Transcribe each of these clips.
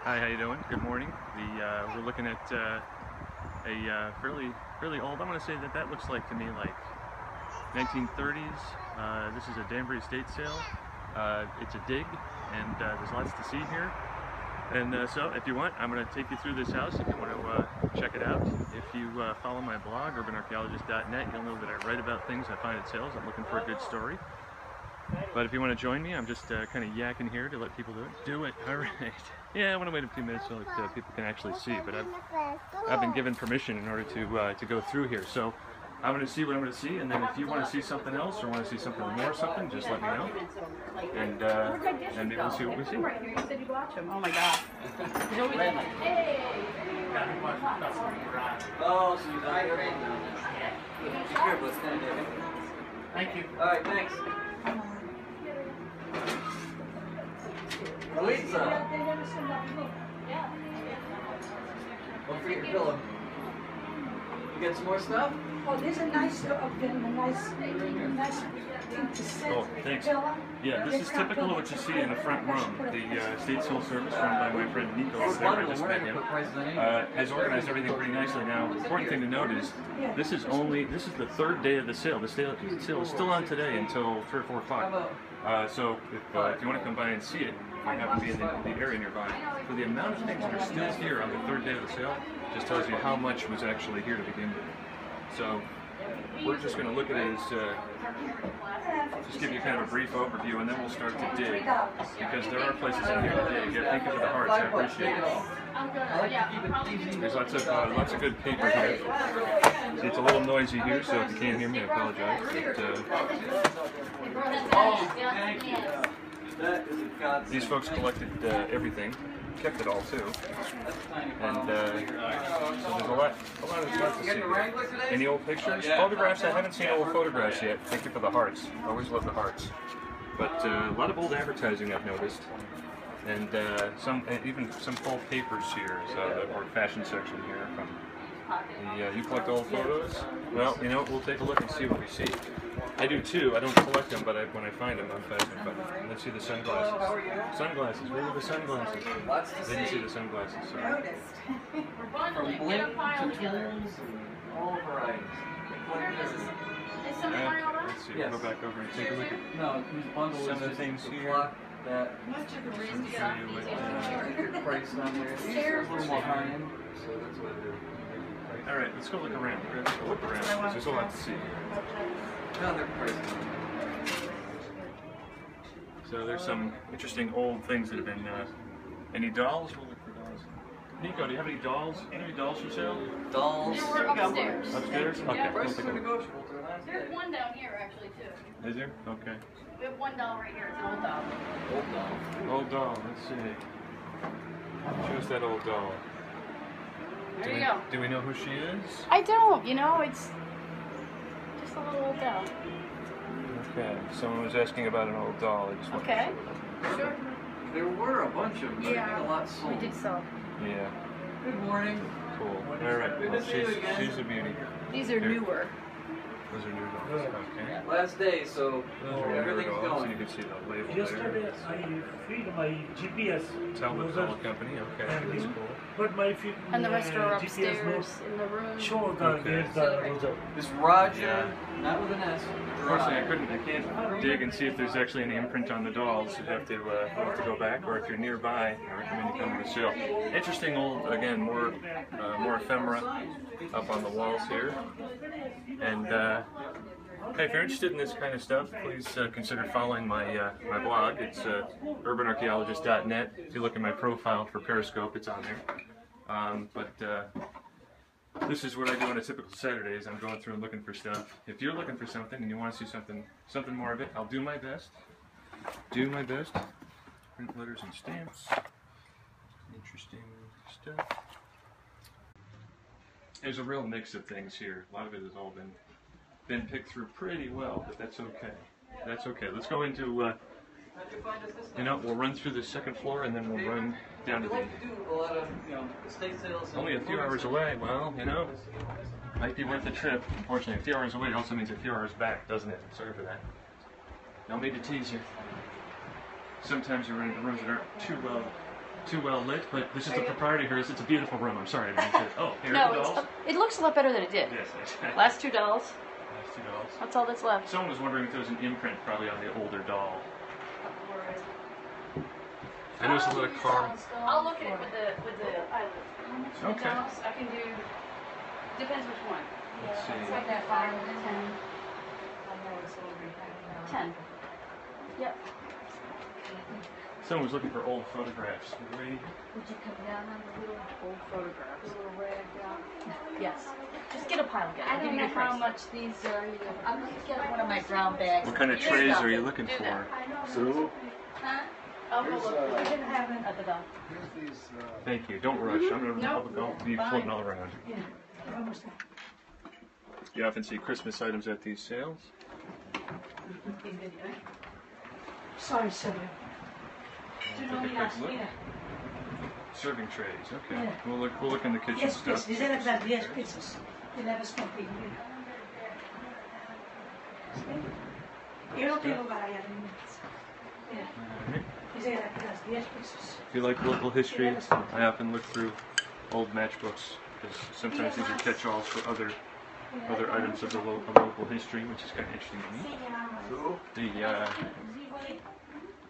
Hi, how you doing? Good morning. We're looking at a fairly old. I'm going to say that looks like to me like 1930s. This is a Danbury estate sale. It's a dig, and there's lots to see here. And so, if you want, I'm going to take you through this house. If you want to check it out. If you follow my blog, urbanarchaeologist.net, you'll know that I write about things I find at sales. I'm looking for a good story. But if you want to join me, I'm just kind of yakking here to let people do it. Do it. All right. Yeah, I want to wait a few minutes so that people can actually see. But I've been given permission in order to go through here. So I'm going to see what I'm going to see, and then if you want to see something else or want to see something more or something, just let me know. And maybe we'll see what we see. Oh my God. Oh, so you got it right now. Here, what's going to do? Thank you. All right, thanks. Lisa. Don't forget your pillow. You get some more stuff? Oh, there's a nice thing to sit. Oh, thanks. Yeah, this is typical of what you see in the front room. The estate sale service run by my friend Nico over there, I just met him, has organized everything pretty nicely. Now, the important thing to note is this is the third day of the sale. The sale is still on today until 3 or 4 o'clock. So if you want to come by and see it, if you happen to be in the area nearby, for the amount of things that are still here on the third day of the sale, just tells you how much was actually here to begin with. So we're just going to look at it as just give you kind of a brief overview, and then we'll start to dig, because there are places in here to dig. Thank you for the hearts, I appreciate it. There's lots of good paper here. See, it's a little noisy here, so if you can't hear me, I apologize. But, these folks collected everything, kept it all too, and so there's a lot to see here. Any old pictures? Photographs? I haven't seen old photographs yet. Thank you for the hearts. Always love the hearts. But a lot of old advertising I've noticed, and even some old papers here, or fashion section here from the. You collect old photos? Well, you know, we'll take a look and see what we see. I do too. I don't collect them, but when I find them, I'm fascinated by them. Let's see the sunglasses. Sunglasses. Where are the sunglasses? Didn't see the sunglasses. Sorry. From bling to tools and all varieties. Let's see. We'll go back over and take a look at some of the things here. That Show you what price on there. It's a little more high end, so that's what it is. All right, let's go look around. Let's go look around, because there's a lot to see here. No, they're priced. So there's some interesting old things that have been. Any dolls? We'll look for dolls. Nico, do you have any dolls? Any dolls for sale? Dolls. We're upstairs. Upstairs? Okay. Yeah. Prices are negotiable to the last day. There's one down here actually too. Is there? Okay. We have one doll right here. It's an old doll. Old doll. Old doll. Let's see. Show us that old doll. There you go. Do we know who she is? I don't. You know, it's just a little old doll. Okay. Someone was asking about an old doll. I just wanted Okay. to show Sure. There were a bunch of them, but I think a lot sold. We did sell. Yeah. Good morning. Cool. All right. Good Well, to see you again. she's a beauty. These are Here. newer. Those are new dolls. Okay. Last day, so Those are newer everything's dolls. You going. can see the label Yesterday there. I freed my GPS. Talbot user Doll Company. Okay. and That's you- cool. But my And the rest are GPS upstairs notes in the room. show the Okay. where's the result. This Roger, Yeah. not with an S. Unfortunately, I can't dig and see if there's actually any imprint on the dolls. You'd have to go back, or if you're nearby, I recommend you come to the sale. Interesting old, again, more ephemera up on the walls here. And hey, if you're interested in this kind of stuff, please consider following my blog. It's urbanarchaeologist.net. If you look at my profile for Periscope, it's on there. This is what I do on a typical Saturday is I'm going through and looking for stuff. If you're looking for something and you want to see something more of it, I'll do my best. Do my best. Print letters and stamps. Interesting stuff. There's a real mix of things here. A lot of it has all been picked through pretty well, but that's okay. That's okay. Let's go into we'll run through the second floor and then we'll run down to the. Like to do a lot of, estate sales. Only a few hours away. Well, might be worth the trip. Unfortunately, a few hours away also means a few hours back, doesn't it? Sorry for that. Don't mean to tease you. Sometimes you run into rooms that aren't too well lit, but this is the propriety here. It's a beautiful room. I'm sorry. I didn't say it. Oh, here No, are the dolls. it looks a lot better than it did. Yes, exactly. Last two dolls. Last two dolls. That's all that's left. Someone was wondering if there was an imprint probably on the older doll. I noticed a lot of car. I'll look at it with the eyelid. Okay. I can do. Depends which one. Let's see. It's like that 5 and 10. 10. Yep. Someone was looking for old photographs. Would you come down on the little old photographs? The little rag down? Yes. Just get a pile again. I don't know how much these are either. I'm gonna get one of my brown bags. What kind of trays are you looking for? So, Huh? I'll go look for I it didn't have it. at the doll. here's these, Thank you. Don't rush. I'm going No, to be fine. floating all around. Yeah. Almost there. You often see Christmas items at these sales. Sorry, Sylvia. Take a quick look. Serving trays. Okay. Yeah. We'll look in the kitchen Yes, stuff. please. These are the yes, pizzas. They never stop being here. Io non devo vai a Alright. Yes, pizzas. If you like local history, I often look through old matchbooks because sometimes these are catch-alls for other items of the local history, which is kind of interesting to me. so,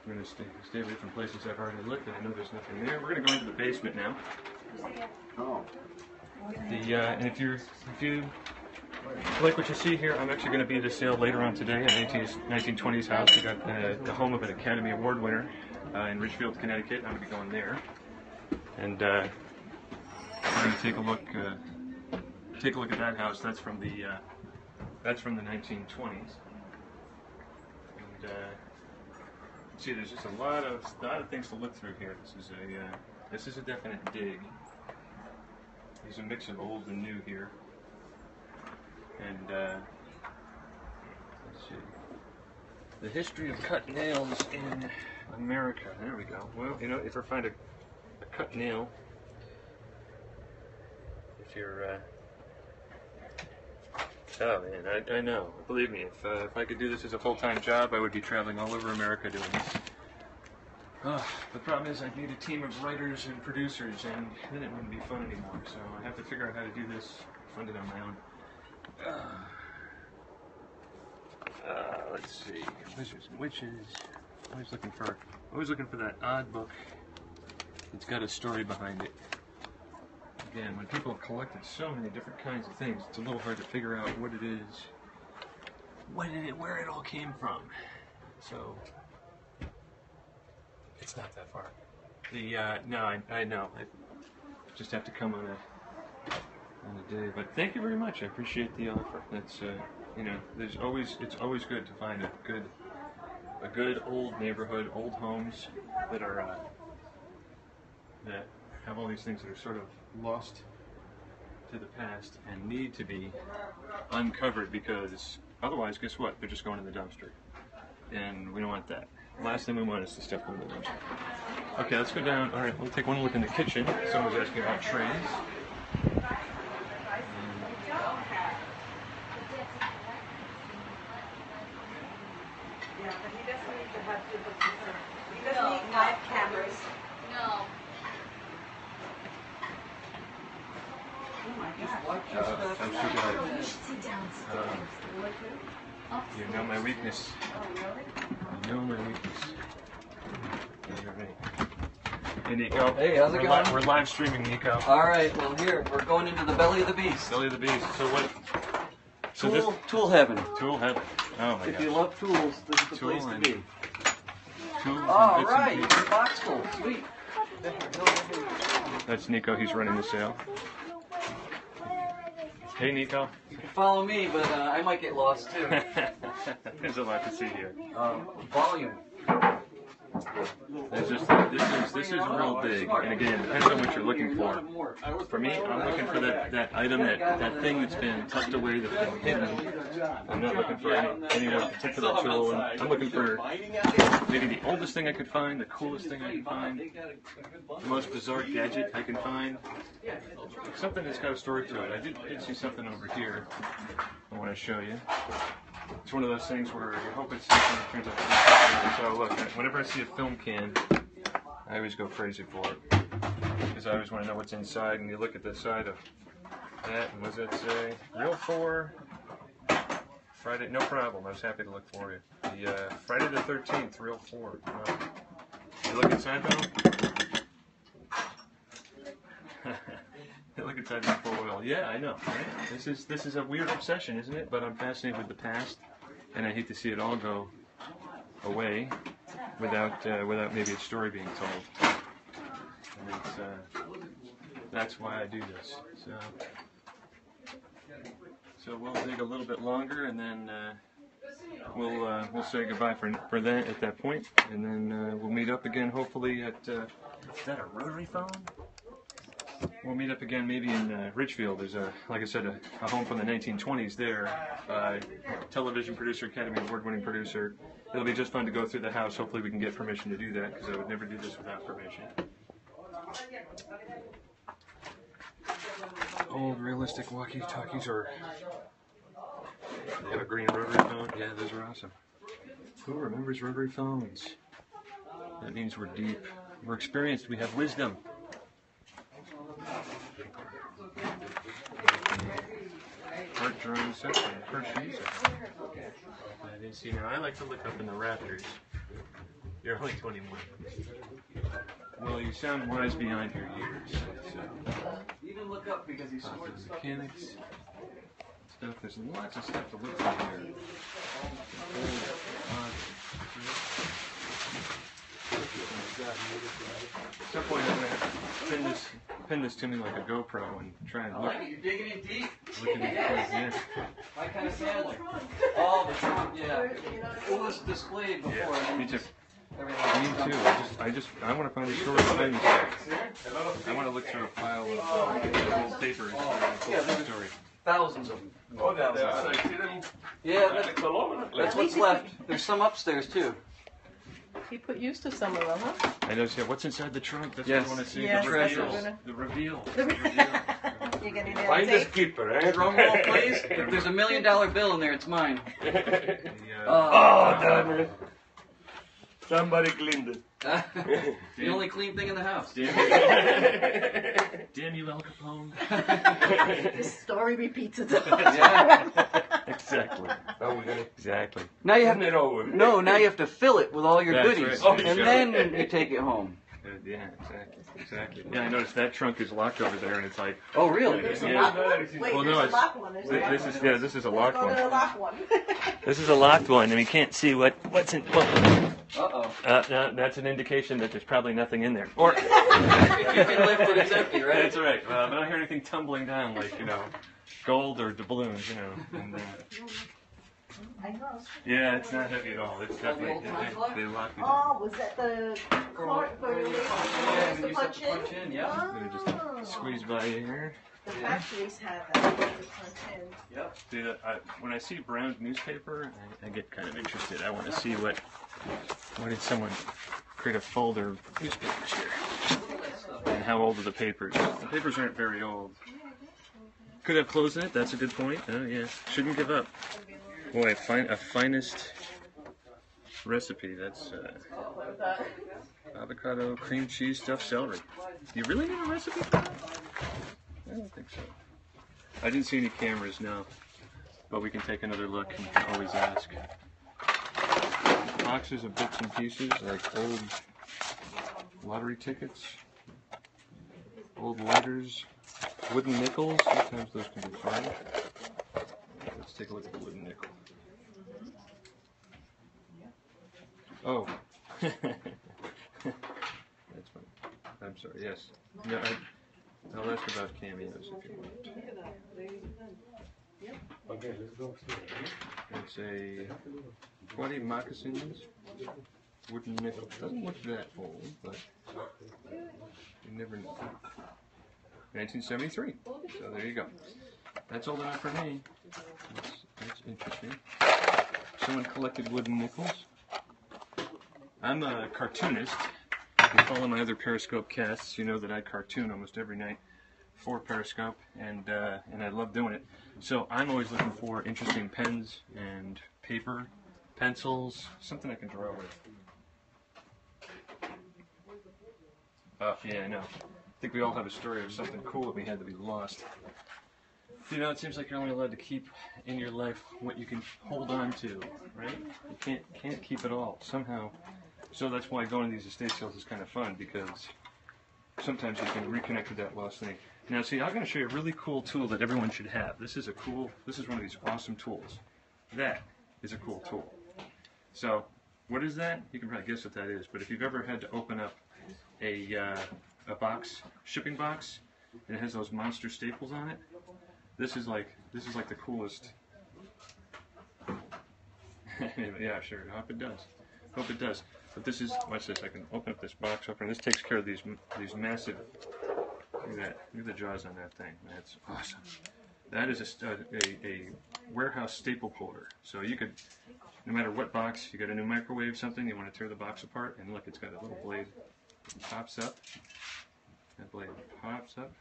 I'm going to stay away from places I've already looked at. I know there's nothing there. We're going to go into the basement now. oh, And if you like what you see here, I'm actually going to be at a sale later on today at 1920s House. We got the home of an Academy Award winner in Ridgefield, Connecticut. I'm going to be going there, and we're going to take a look at that house. That's from the 1920s. And see, there's just a lot of things to look through here. This is a definite dig. There's a mix of old and new here. And let's see. The history of cut nails in America. There we go. Well, you know, if I find a cut nail, if you're oh man, I know. Believe me, if I could do this as a full-time job, I would be traveling all over America doing this. The problem is I'd need a team of writers and producers, and then it wouldn't be fun anymore. So I have to figure out how to do this, fund it on my own. Let's see. Wizards and Witches. Always looking for that odd book that's got a story behind it. Again, when people have collected so many different kinds of things, it's a little hard to figure out what it is, where it all came from. So it's not that far. No, I know. I just have to come on a day. But thank you very much. I appreciate the offer. That's you know, it's always good to find a good old neighborhood, old homes that are that have all these things that are sort of lost to the past and need to be uncovered, because otherwise, guess what? They're just going in the dumpster, and we don't want that. Last thing we want is to step in the dumpster. Okay, let's go down. All right, we'll take one look in the kitchen. Someone's asking about trays. Yeah, but he doesn't need to have people he doesn't need live cameras. No. I'm sure you know my weakness. You know my weakness. All right. Hey, Nico. Hey, how's it going? We're live streaming, Nico. All right, well here we're going into the belly of the beast. Belly of the beast. So what? So this Tool heaven. tool heaven. Oh my If you gosh. love tools, this is the Tool place to and- be. Tools and All bits and right, pieces. box full, sweet. That's Nico. He's running the sale. Hey, Nico. You can follow me, but I might get lost too. There's a lot to see here. Volume. This is real big, and again, depends on what you're looking for. For me, I'm looking for that item, that thing that's been tucked away, that's been hidden. I'm not looking for any one particular tool. I'm looking for maybe the oldest thing I could find, the coolest thing I can find, the most bizarre gadget I can find. Something that's got a story to it. I did see something over here I want to show you. It's one of those things where you hope it's something that turns out to be. So look, whenever I see a film can, I always go crazy for it because I always want to know what's inside. And you look at the side of that, and what does that say? Real 4. Friday, no problem. I was happy to look for you. The Friday the 13th, Real 4. You look inside though. You look inside the foil. Yeah, I know. Right? This is a weird obsession, isn't it? But I'm fascinated with the past, and I hate to see it all go away without maybe a story being told. And that's why I do this. So we'll dig a little bit longer, and then we'll say goodbye for that at that point, and then we'll meet up again. Hopefully at is that a rotary phone? We'll meet up again maybe in Ridgefield. There's like I said, a home from the 1920s there. Television producer, Academy Award-winning producer. It'll be just fun to go through the house. Hopefully we can get permission to do that, because I would never do this without permission. Old realistic walkie-talkies, or they have a green rotary phone. Yeah, those are awesome. Who remembers rotary phones? That means we're deep. We're experienced. We have wisdom. Art drawing section. First user. I didn't see. Now I like to look up in the rafters. You're only 21. Well, you sound wise behind your years. So. Even look up because he's scored stuff. Mechanics. Stuff. There's lots of stuff to look for here. At some point I'm going to have to pin this to me like a GoPro and try and look. You're digging in deep. Looking at yeah. My kind of family. Oh, the trunk, yeah. It was displayed before. Yeah, me too. Everything. Me too. I want to find the story behind this stuff. I want to look through a pile of old papers and the story. Thousands of them. Oh, there are. See them? Yeah, that's what's left. There's some upstairs too. He put used to some of them, huh? I know. Yeah, what's inside the trunk? That's Yes. what I want to see. Yes, the that's reveal. what we're gonna- The reveal. You're gonna do Find the that tape? skipper, eh? Drum roll, please. If there's $1 million bill in there, it's mine. Oh, damn it. Somebody cleaned it. The only clean thing in the house. Damn you, Al Capone. This story repeats itself. Yeah. Exactly. Now we're gonna Exactly. Now you have turn it over. no. Now you have to fill it with all your That's goodies, right. and then you take it home. Yeah, exactly. Yeah, I noticed that trunk is locked over there, and it's like, Oh, really? There's a Yeah. lock one. Wait, Well, no, there's a it's- lock one. There's a lock this one. is this is a locked Go to the one. lock one. This is a locked one, and we can't see what's in. Well, Uh-oh. no, that's an indication that there's probably nothing in there. Or You can lift it, it's empty, right? that's right. I don't hear anything tumbling down, like gold or doubloons, And, I know. yeah, it's not heavy at all. It's definitely they lock it. Oh, was that the card for Yeah, the you used to punch punch in, yeah. I'm gonna just squeeze by here. The factories had that to punch in. Yep. See, when I see brown newspaper, I get kind of interested. I want to see why did someone create a folder of newspapers here, and how old are the papers? The papers aren't very old. Could have closed in it. That's a good point. Oh yeah, shouldn't give up. Boy, a finest recipe. That's avocado, cream cheese, stuffed celery. Do you really need a recipe for that? I don't think so. I didn't see any cameras, no. But we can take another look and always ask. Boxes of bits and pieces, like old lottery tickets, old lighters, wooden nickels. Sometimes those can be fun. Let's take a look at the wooden nickel. Oh. That's fine. I'm sorry, yes. No, I'll ask about cameos if you want. Okay, let's go upstairs. It's a 20 moccasins, wooden nickel. Doesn't look that old, but you never know. 1973. So there you go. That's old enough for me. That's interesting. Someone collected wooden nickels. I'm a cartoonist. If you follow my other Periscope casts, you know that I cartoon almost every night for Periscope, and I love doing it. So I'm always looking for interesting pens and paper, pencils, something I can draw with. Oh, yeah, I know. I think we all have a story of something cool that we had to be lost. You know, it seems like you're only allowed to keep in your life what you can hold on to, right? You can't keep it all somehow. So that's why going to these estate sales is kind of fun, because sometimes you can reconnect with that lost thing. Now, see, I'm going to show you a really cool tool that everyone should have. This is one of these awesome tools. That is a cool tool. So, what is that? You can probably guess what that is. But if you've ever had to open up a box, shipping box, and it has those monster staples on it, this is like the coolest. Yeah, sure. I hope it does. Hope it does. But this is, watch this. I can open up this box opener. This takes care of these massive. Look at that. Look at the jaws on that thing. That's awesome. That is a warehouse staple puller. So you could, no matter what box, you got a new microwave, something, you want to tear the box apart, and look, it's got a little blade. It pops up. That blade pops up.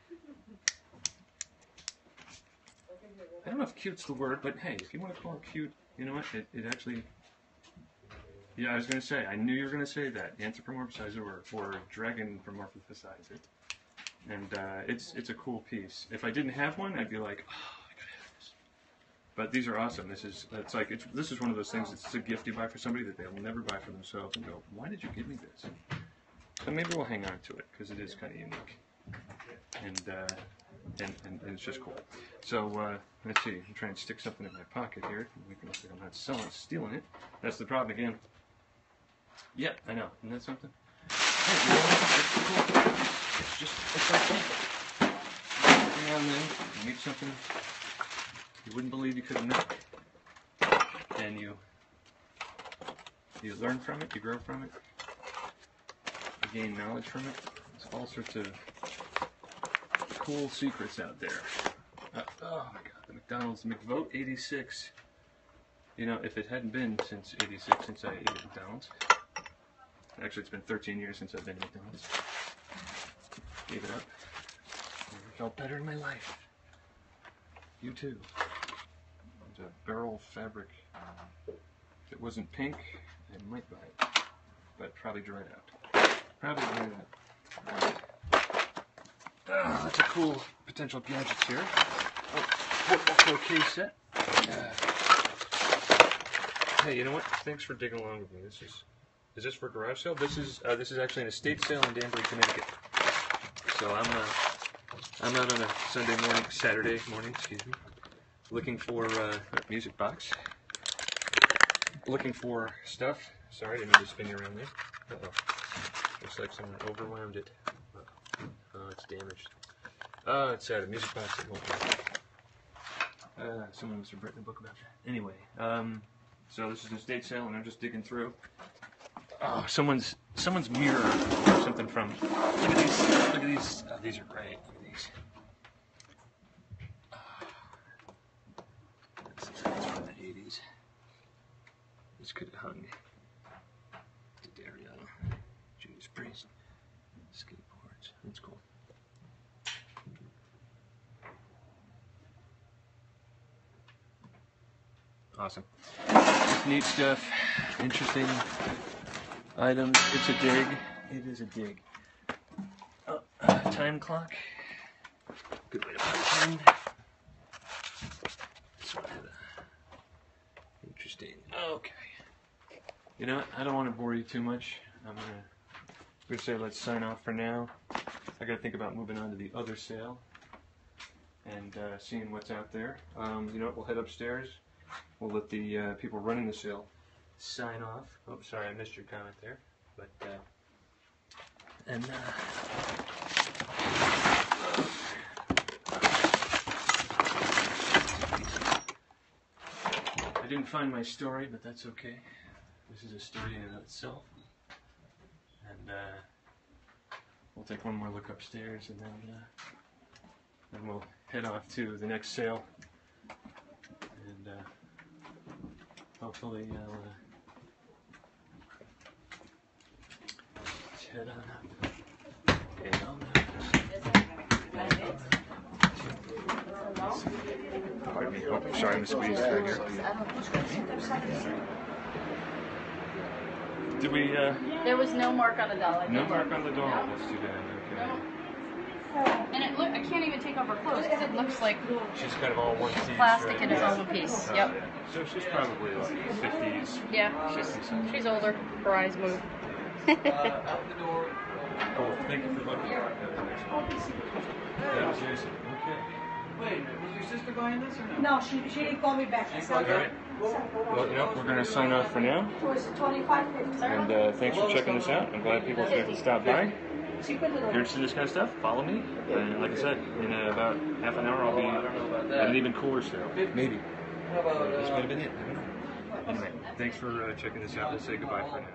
I don't know if cute's the word, but hey, if you want to call it cute, you know what? It actually. Yeah, I was going to say, I knew you were going to say that. Anthropomorphize it or dragonmorphize it. And it's a cool piece. If I didn't have one, I'd be like, oh, I gotta have this. But these are awesome. This is one of those things that's a gift you buy for somebody that they'll never buy for themselves and go, why did you give me this? So maybe we'll hang on to it because it is kind of unique. And it's just cool. So let's see. I'm trying to stick something in my pocket here. Make it look like I'm not stealing it. That's the problem again. Yeah, I know. Isn't that something? Hey, you know what? That's cool. It's like that. Every now and then, you meet something you wouldn't believe you could have met, and you learn from it, you grow from it, you gain knowledge from it. There's all sorts of cool secrets out there. Oh my God, the McDonald's McVote 86. You know, if it hadn't been since 86 since I ate at McDonald's, actually it's been 13 years since I've been at McDonald's. Gave it up. Never felt better in my life. You too. It's a barrel fabric. If it wasn't pink, I might buy it. But probably dried out. Probably dried out. Lots of cool potential gadgets here. Oh, also case set. Hey, you know what? Thanks for digging along with me. Is this for garage sale? This is actually an estate sale in Danbury, Connecticut. So I'm out on a Saturday morning, excuse me, looking for music box, looking for stuff. Sorry, I didn't mean to spin you around there. Uh-oh. Looks like someone overwhelmed it. Oh, it's damaged. Oh, it's sad. A music box that won't work. Someone must have written a book about that. Anyway, so this is an estate sale, and I'm just digging through. Oh, someone's mirror or something from. Look at these. Look at these. Oh, these are great. Look at these. This is from the 80s. This could have hung. Dario, Judas Priest, skateboards. That's cool. Awesome. Just neat stuff. Interesting items. It's a dig. It is a dig. Oh, time clock. Good way to put time. This one had a interesting. Okay. You know what? I don't want to bore you too much. I'm gonna say let's sign off for now. I gotta think about moving on to the other sale and seeing what's out there. You know what? We'll head upstairs. We'll let the people running the sale sign off. Oh, sorry, I missed your comment there. But I didn't find my story, but that's okay. This is a story in and of itself. And we'll take one more look upstairs, and then we'll head off to the next sale. And hopefully head on up. Head on up. Pardon me. Oh, sorry, I'm squeezed right here. Did we, There was no mark on the doll. no mark on the doll? That's too bad. Okay. No. And it look, I can't even take off her clothes because it looks like She's kind of all one piece. plastic right? and it's all one piece. Oh, Yep. yeah. So she's probably like 50s. Yeah. 60s. She's older. Her eyes move. Out the door. Cool. Thank you for looking. That was easy. Okay. Wait, was your sister buying this or no? No, she didn't call me back. She All said right. Well, yep, we're going to sign off for now. it was $25.50. And thanks for checking this out. I'm glad people tried to stop by. She put it If you're on. interested in this kind of stuff, follow me. And like I said, in about half an hour, I'll be at an even cooler sale. Maybe. How about, This might have been it. I don't know. Anyway, thanks for checking this out. We'll say goodbye for now.